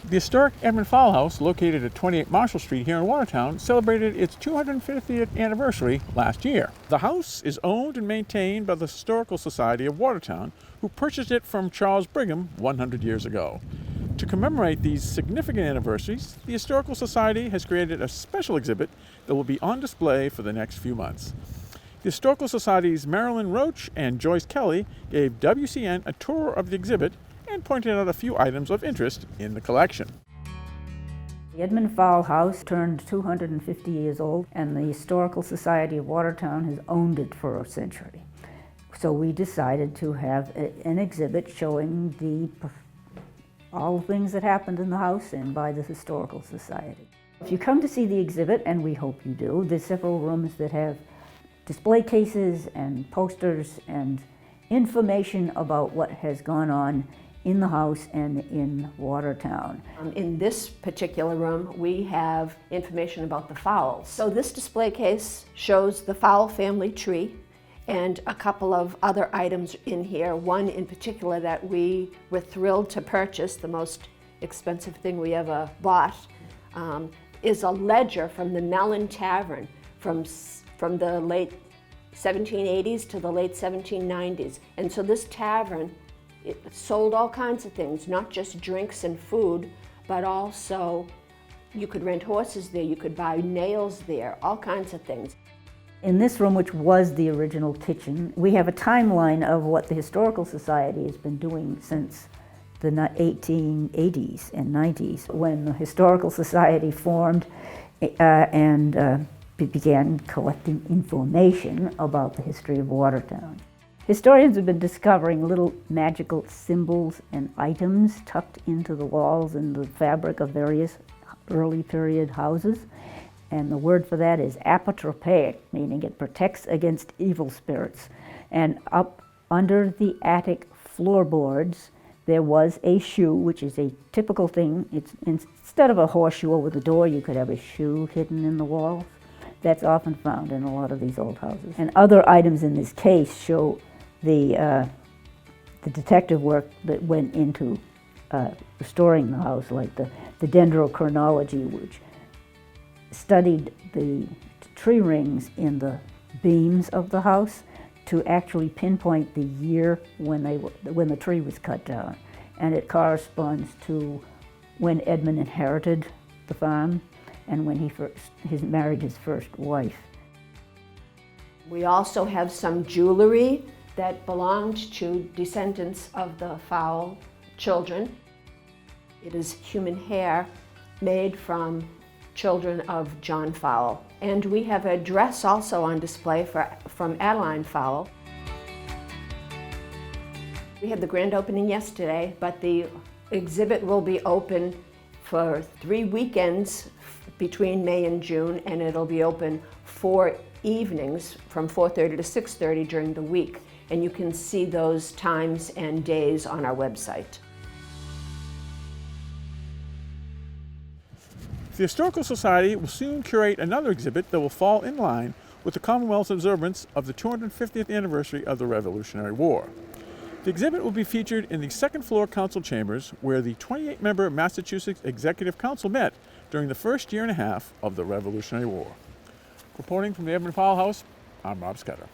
The historic Edmund Fowle House, located at 28 Marshall Street here in Watertown, celebrated its 250th anniversary last year. The house is owned and maintained by the Historical Society of Watertown, who purchased it from Charles Brigham 100 years ago. To commemorate these significant anniversaries, the Historical Society has created a special exhibit that will be on display for the next few months. The Historical Society's Marilyn Roach and Joyce Kelly gave WCN a tour of the exhibit and pointed out a few items of interest in the collection. The Edmund Fowle House turned 250 years old, and the Historical Society of Watertown has owned it for a century. So we decided to have an exhibit showing all the things that happened in the house and by the Historical Society. If you come to see the exhibit, and we hope you do, there's several rooms that have display cases and posters and information about what has gone on in the house and in Watertown. In this particular room, we have information about the Fowles. So this display case shows the Fowle family tree and a couple of other items in here. One in particular that we were thrilled to purchase, the most expensive thing we ever bought, is a ledger from the Mellon Tavern from the late 1780s to the late 1790s. And so this tavern, it sold all kinds of things, not just drinks and food, but also you could rent horses there, you could buy nails there, all kinds of things. In this room, which was the original kitchen, we have a timeline of what the Historical Society has been doing since the 1880s and 90s, when the Historical Society formed and began collecting information about the history of Watertown. Historians have been discovering little magical symbols and items tucked into the walls and the fabric of various early period houses. And the word for that is apotropaic, meaning it protects against evil spirits. And up under the attic floorboards, there was a shoe, which is a typical thing. It's instead of a horseshoe over the door, you could have a shoe hidden in the walls. That's often found in a lot of these old houses. And other items in this case show the detective work that went into restoring the house, like the dendrochronology, which studied the tree rings in the beams of the house to actually pinpoint the year when the tree was cut down. And it corresponds to when Edmund inherited the farm and when he married his first wife. We also have some jewelry that belonged to descendants of the Fowle children. It is human hair made from children of John Fowle. And we have a dress also on display from Adeline Fowle. We had the grand opening yesterday, but the exhibit will be open for 3 weekends between May and June, and it'll be open 4 evenings from 4:30 to 6:30 during the week. And you can see those times and days on our website. The Historical Society will soon curate another exhibit that will fall in line with the Commonwealth's observance of the 250th anniversary of the Revolutionary War. The exhibit will be featured in the second floor council chambers, where the 28-member Massachusetts Executive Council met during the first year and a half of the Revolutionary War. Reporting from the Edmund Fowle House, I'm Rob Scudder.